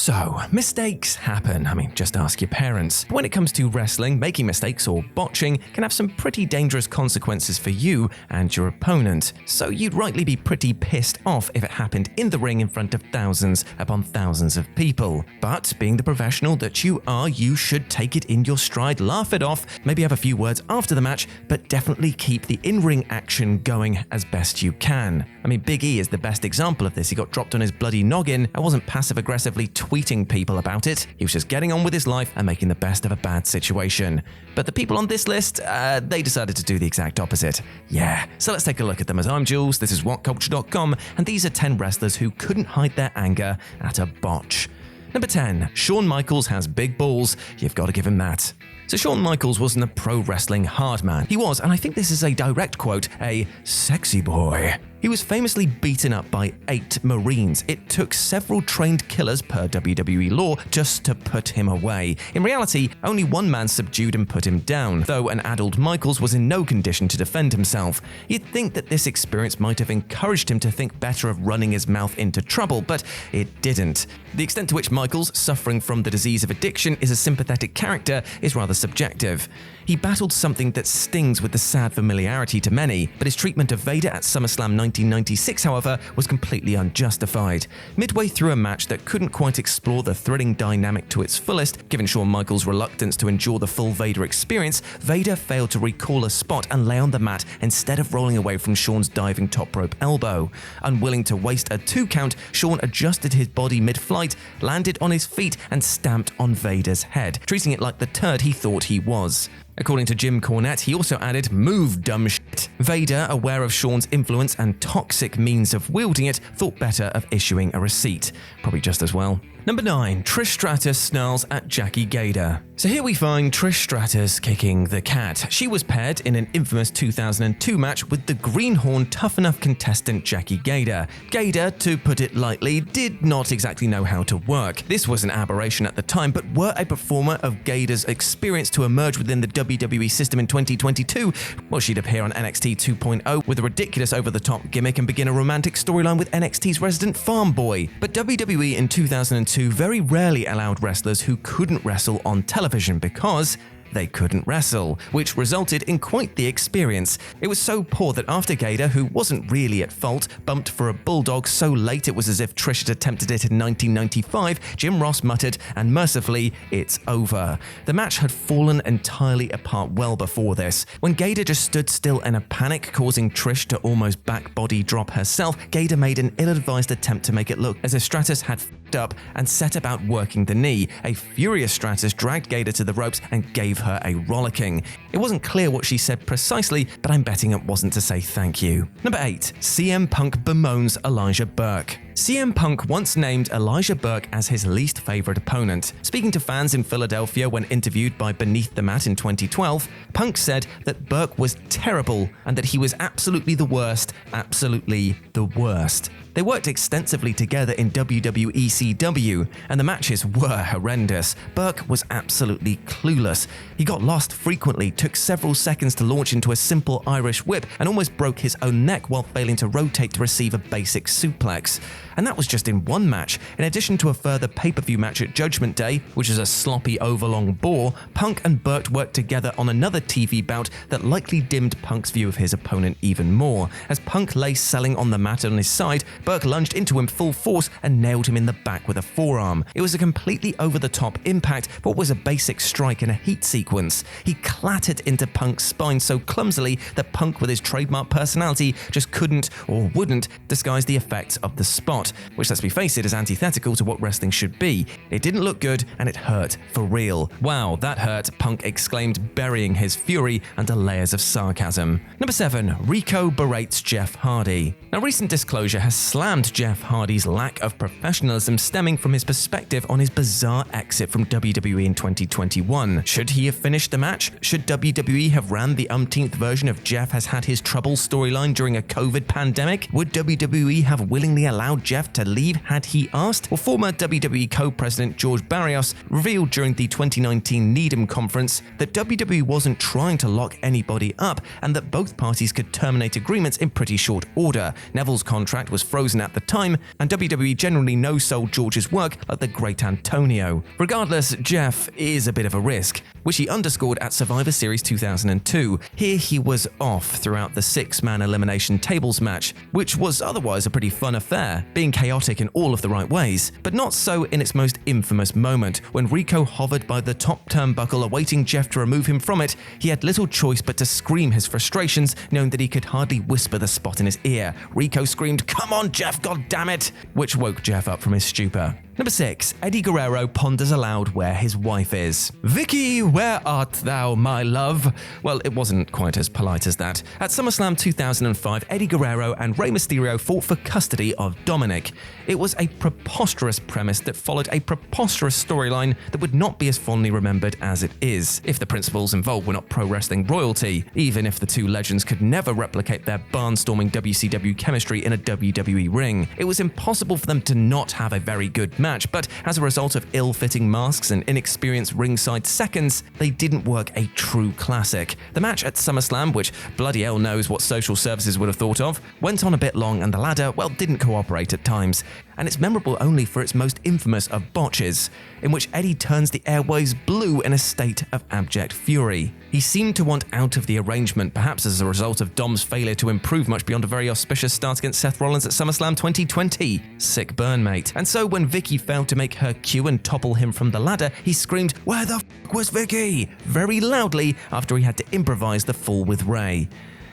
So, mistakes happen. I mean, just ask your parents. But when it comes to wrestling, making mistakes or botching can have some pretty dangerous consequences for you and your opponent. So you'd rightly be pretty pissed off if it happened in the ring in front of thousands upon thousands of people. But being the professional that you are, you should take it in your stride, laugh it off, maybe have a few words after the match, but definitely keep the in-ring action going as best you can. I mean, Big E is the best example of this. He got dropped on his bloody noggin and wasn't passive-aggressively tweeting people about it. He was just getting on with his life and making the best of a bad situation. But the people on this list, they decided to do the exact opposite. Yeah, so let's take a look at them. As I'm Jules, this is WhatCulture.com, and these are 10 wrestlers who couldn't hide their anger at a botch. Number 10, Shawn Michaels has big balls. You've got to give him that. So Shawn Michaels wasn't a pro wrestling hard man. He was, and I think this is a direct quote, a sexy boy. He was famously beaten up by 8 Marines. It took several trained killers per WWE law just to put him away. In reality, only one man subdued and put him down, though an adult Michaels was in no condition to defend himself. You'd think that this experience might have encouraged him to think better of running his mouth into trouble, but it didn't. The extent to which Michaels, suffering from the disease of addiction, is a sympathetic character is rather subjective. He battled something that stings with the sad familiarity to many, but his treatment of Vader at SummerSlam 1996, however, was completely unjustified. Midway through a match that couldn't quite explore the thrilling dynamic to its fullest, given Shawn Michaels' reluctance to endure the full Vader experience, Vader failed to recall a spot and lay on the mat instead of rolling away from Shawn's diving top rope elbow. Unwilling to waste a 2 count, Shawn adjusted his body mid-flight, landed on his feet, and stamped on Vader's head, treating it like the turd he thought he was. According to Jim Cornette, he also added, "Move, dumb shit." Vader, aware of Shawn's influence and toxic means of wielding it, thought better of issuing a receipt. Probably just as well. Number 9, Trish Stratus snarls at Jackie Gator. So here we find Trish Stratus kicking the cat. She was paired in an infamous 2002 match with the greenhorn tough enough contestant Jackie Gator. Gator, to put it lightly, did not exactly know how to work. This was an aberration at the time, but were a performer of Gator's experience to emerge within the WWE system in 2022, well, she'd appear on NXT 2.0 with a ridiculous over-the-top gimmick and begin a romantic storyline with NXT's resident farm boy. But WWE in 2002 very rarely allowed wrestlers who couldn't wrestle on television because they couldn't wrestle, which resulted in quite the experience. It was so poor that after Gator, who wasn't really at fault, bumped for a bulldog so late it was as if Trish had attempted it in 1995, Jim Ross muttered, and mercifully, it's over. The match had fallen entirely apart well before this. When Gator just stood still in a panic, causing Trish to almost back body drop herself, Gator made an ill-advised attempt to make it look as if Stratus had f***ed up and set about working the knee. A furious Stratus dragged Gator to the ropes and gave her a rollicking. It wasn't clear what she said precisely, but I'm betting it wasn't to say thank you. Number 8, CM Punk bemoans Elijah Burke. CM Punk once named Elijah Burke as his least favorite opponent. Speaking to fans in Philadelphia when interviewed by Beneath the Mat in 2012, Punk said that Burke was terrible and that he was absolutely the worst, absolutely the worst. They worked extensively together in WWECW, and the matches were horrendous. Burke was absolutely clueless. He got lost frequently, took several seconds to launch into a simple Irish whip, and almost broke his own neck while failing to rotate to receive a basic suplex. And that was just in one match. In addition to a further pay-per-view match at Judgment Day, which is a sloppy overlong bore, Punk and Burke worked together on another TV bout that likely dimmed Punk's view of his opponent even more. As Punk lay selling on the mat on his side, Burke lunged into him full force and nailed him in the back with a forearm. It was a completely over-the-top impact, but what was a basic strike in a heat sequence. He clattered into Punk's spine so clumsily that Punk, with his trademark personality, just couldn't or wouldn't disguise the effects of the spot, which, let's be face it, is antithetical to what wrestling should be. It didn't look good and it hurt for real. Wow, that hurt, Punk exclaimed, burying his fury under layers of sarcasm. Number 7, RICO berates Jeff Hardy. Now, recent disclosure has slammed Jeff Hardy's lack of professionalism stemming from his perspective on his bizarre exit from WWE in 2021. Should he have finished the match? Should WWE have ran the umpteenth version of Jeff has had his trouble storyline during a COVID pandemic? Would WWE have willingly allowed Jeff to leave had he asked? Well, former WWE co-president George Barrios revealed during the 2019 Needham conference that WWE wasn't trying to lock anybody up and that both parties could terminate agreements in pretty short order. Neville's contract was frozen frozen at the time, and WWE generally no-sold George's work like the Great Antonio. Regardless, Jeff is a bit of a risk, which he underscored at Survivor Series 2002. Here he was off throughout the 6-man elimination tables match, which was otherwise a pretty fun affair, being chaotic in all of the right ways, but not so in its most infamous moment. When RICO hovered by the top turnbuckle awaiting Jeff to remove him from it, he had little choice but to scream his frustrations, knowing that he could hardly whisper the spot in his ear. RICO screamed, "Come on, Jeff, goddammit!" which woke Jeff up from his stupor. Number 6. Eddie Guerrero ponders aloud where his wife is. "Vickie, where art thou, my love?" Well, it wasn't quite as polite as that. At SummerSlam 2005, Eddie Guerrero and Rey Mysterio fought for custody of Dominic. It was a preposterous premise that followed a preposterous storyline that would not be as fondly remembered as it is, if the principals involved were not pro wrestling royalty, even if the two legends could never replicate their barnstorming WCW chemistry in a WWE ring. It was impossible for them to not have a very good match, but as a result of ill-fitting masks and inexperienced ringside seconds, they didn't work a true classic. The match at SummerSlam, which bloody hell knows what social services would have thought of, went on a bit long and the ladder, well, didn't cooperate at times. And it's memorable only for its most infamous of botches, in which Eddie turns the airways blue in a state of abject fury. He seemed to want out of the arrangement, perhaps as a result of Dom's failure to improve much beyond a very auspicious start against Seth Rollins at SummerSlam 2020. Sick burn, mate. And so when Vickie failed to make her cue and topple him from the ladder, he screamed, "Where the f*** was Vickie?" very loudly after he had to improvise the fall with Rey.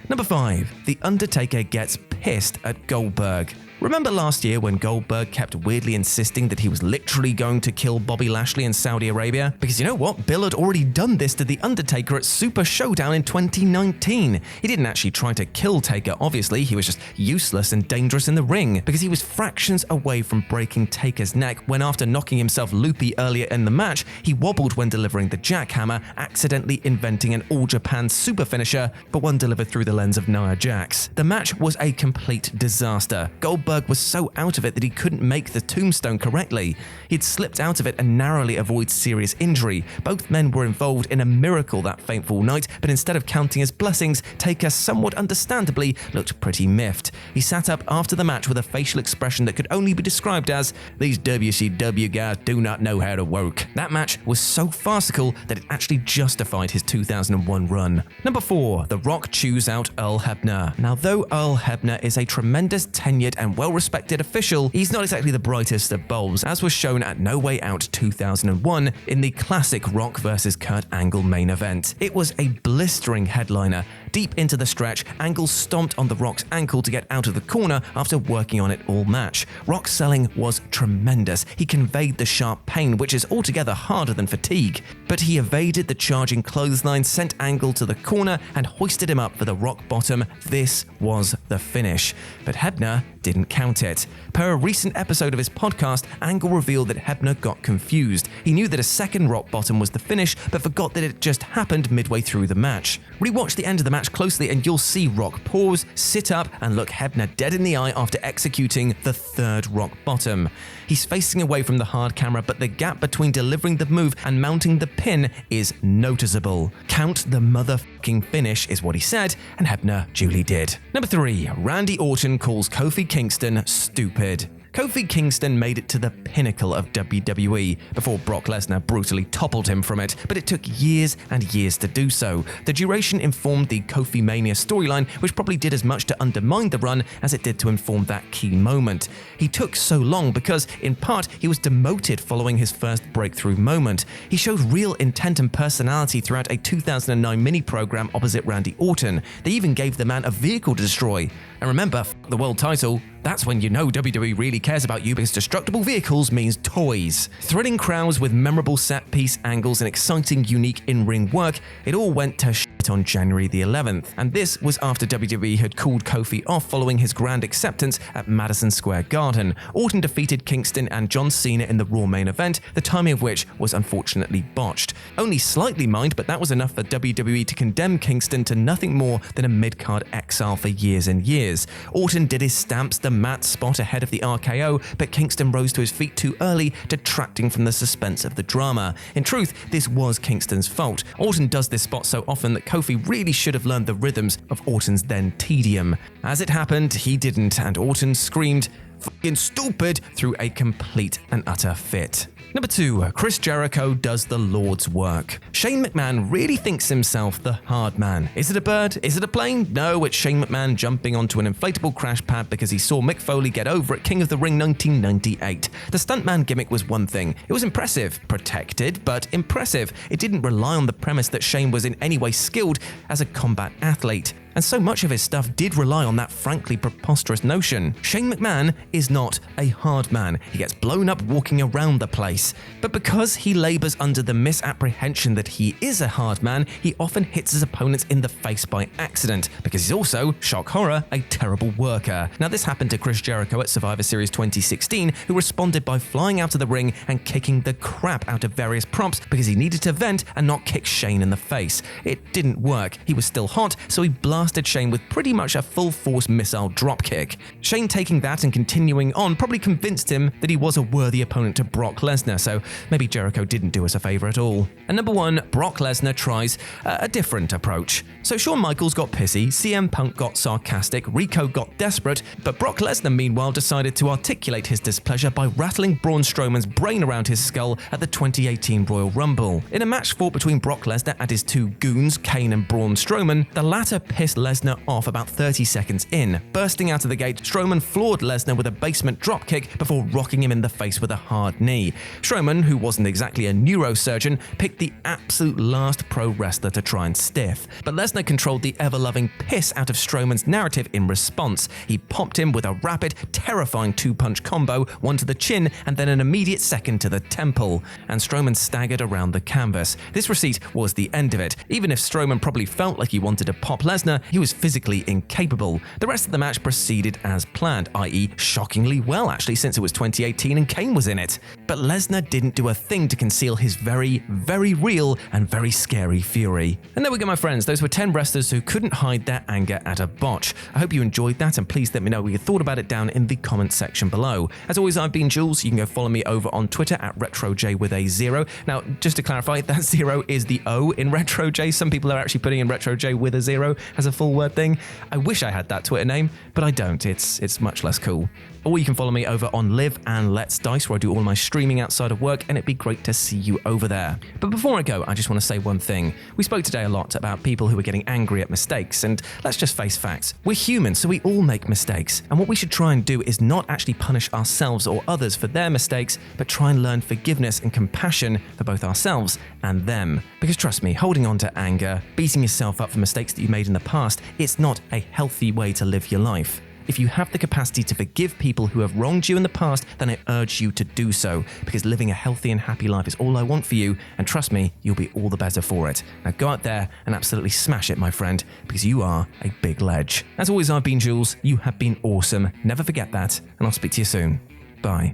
Number 5. The Undertaker gets pissed at Goldberg. Remember last year when Goldberg kept weirdly insisting that he was literally going to kill Bobby Lashley in Saudi Arabia? Because you know what? Bill had already done this to The Undertaker at Super Showdown in 2019. He didn't actually try to kill Taker, obviously. He was just useless and dangerous in the ring, because he was fractions away from breaking Taker's neck when, after knocking himself loopy earlier in the match, he wobbled when delivering the jackhammer, accidentally inventing an All-Japan super finisher, but one delivered through the lens of Nia Jax. The match was a complete disaster. Goldberg was so out of it that he couldn't make the tombstone correctly. He'd slipped out of it and narrowly avoided serious injury. Both men were involved in a miracle that fateful night, but instead of counting his blessings, Taker somewhat understandably looked pretty miffed. He sat up after the match with a facial expression that could only be described as, "These WCW guys do not know how to work." That match was so farcical that it actually justified his 2001 run. Number 4. The Rock chews out Earl Hebner. Now, though Earl Hebner is a tremendous tenured and well-respected official, he's not exactly the brightest of bulbs, as was shown at No Way Out 2001 in the classic Rock vs. Kurt Angle main event. It was a blistering headliner. Deep into the stretch, Angle stomped on The Rock's ankle to get out of the corner after working on it all match. Rock's selling was tremendous. He conveyed the sharp pain, which is altogether harder than fatigue. But he evaded the charging clothesline, sent Angle to the corner, and hoisted him up for the rock bottom. This was the finish. But Hebner didn't count it. Per a recent episode of his podcast, Angle revealed that Hebner got confused. He knew that a second rock bottom was the finish, but forgot that it just happened midway through the match. Rewatch the end of the match closely and you'll see Rock pause, sit up, and look Hebner dead in the eye after executing the third rock bottom. He's facing away from the hard camera, but the gap between delivering the move and mounting the pin is noticeable. "Count the motherfucking finish," is what he said, and Hebner duly did. Number 3. Randy Orton calls Kofi Kingston stupid. Kofi Kingston made it to the pinnacle of WWE before Brock Lesnar brutally toppled him from it, but it took years and years to do so. The duration informed the Kofi Mania storyline, which probably did as much to undermine the run as it did to inform that key moment. He took so long because, in part, he was demoted following his first breakthrough moment. He showed real intent and personality throughout a 2009 mini-program opposite Randy Orton. They even gave the man a vehicle to destroy. And remember, the world title. That's when you know WWE really cares about you, because destructible vehicles means toys. Thrilling crowds with memorable set-piece angles and exciting, unique in-ring work, it all went to shit on January the 11th. And this was after WWE had called Kofi off following his grand acceptance at Madison Square Garden. Orton defeated Kingston and John Cena in the Raw main event, the timing of which was unfortunately botched. Only slightly mined, but that was enough for WWE to condemn Kingston to nothing more than a mid-card exile for years and years. Orton did his stamps, the mat spot ahead of the RKO, but Kingston rose to his feet too early, detracting from the suspense of the drama. In truth, this was Kingston's fault. Orton does this spot so often that KOFI really should have learned the rhythms of Orton's then tedium. As it happened, he didn't, and Orton screamed, "Fucking stupid," through a complete and utter fit. Number 2, Chris Jericho does the Lord's work. Shane McMahon really thinks himself the hard man. Is it a bird? Is it a plane? No, it's Shane McMahon jumping onto an inflatable crash pad because he saw Mick Foley get over at King of the Ring 1998. The stuntman gimmick was one thing. It was impressive, protected, but impressive. It didn't rely on the premise that Shane was in any way skilled as a combat athlete. And so much of his stuff did rely on that frankly preposterous notion. Shane McMahon is not a hard man. He gets blown up walking around the place. But because he labors under the misapprehension that he is a hard man, he often hits his opponents in the face by accident, because he's also, shock horror, a terrible worker. Now this happened to Chris Jericho at Survivor Series 2016, who responded by flying out of the ring and kicking the crap out of various props because he needed to vent and not kick Shane in the face. It didn't work. He was still hot, so he blasted Shane with pretty much a full-force missile dropkick. Shane taking that and continuing on probably convinced him that he was a worthy opponent to Brock Lesnar, so maybe Jericho didn't do us a favor at all. And number 1, Brock Lesnar tries a different approach. So Shawn Michaels got pissy, CM Punk got sarcastic, RICO got desperate, but Brock Lesnar meanwhile decided to articulate his displeasure by rattling Braun Strowman's brain around his skull at the 2018 Royal Rumble. In a match fought between Brock Lesnar and his 2 goons, Kane and Braun Strowman, the latter pissed Lesnar off about 30 seconds in. Bursting out of the gate, Strowman floored Lesnar with a basement dropkick before rocking him in the face with a hard knee. Strowman, who wasn't exactly a neurosurgeon, picked the absolute last pro wrestler to try and stiff. But Lesnar controlled the ever-loving piss out of Strowman's narrative in response. He popped him with a rapid, terrifying 2-punch combo, one to the chin and then an immediate second to the temple. And Strowman staggered around the canvas. This receipt was the end of it. Even if Strowman probably felt like he wanted to pop Lesnar, he was physically incapable. The rest of the match proceeded as planned, i.e. shockingly well actually, since it was 2018 and Kane was in it. But Lesnar didn't do a thing to conceal his very, very real and very scary fury. And there we go, my friends. Those were 10 wrestlers who couldn't hide their anger at a botch. I hope you enjoyed that, and please let me know what you thought about it down in the comment section below. As always, I've been Jules. You can go follow me over on Twitter at RetroJ with a 0. Now, just to clarify, that 0 is the O in RetroJ. Some people are actually putting in RetroJ with a 0 as a full word thing. I wish I had that Twitter name, but I don't. It's much less cool. Or you can follow me over on Live and Let's Dice, where I do all my streaming outside of work, and it'd be great to see you over there. But before I go, I just want to say one thing. We spoke today a lot about people who are getting angry at mistakes, and let's just face facts. We're human, so we all make mistakes. And what we should try and do is not actually punish ourselves or others for their mistakes, but try and learn forgiveness and compassion for both ourselves and them. Because trust me, holding on to anger, beating yourself up for mistakes that you made in the past, it's not a healthy way to live your life. If you have the capacity to forgive people who have wronged you in the past, then I urge you to do so, because living a healthy and happy life is all I want for you, and trust me, you'll be all the better for it. Now go out there and absolutely smash it, my friend, because you are a big ledge. As always, I've been Jules. You have been awesome. Never forget that, and I'll speak to you soon. Bye.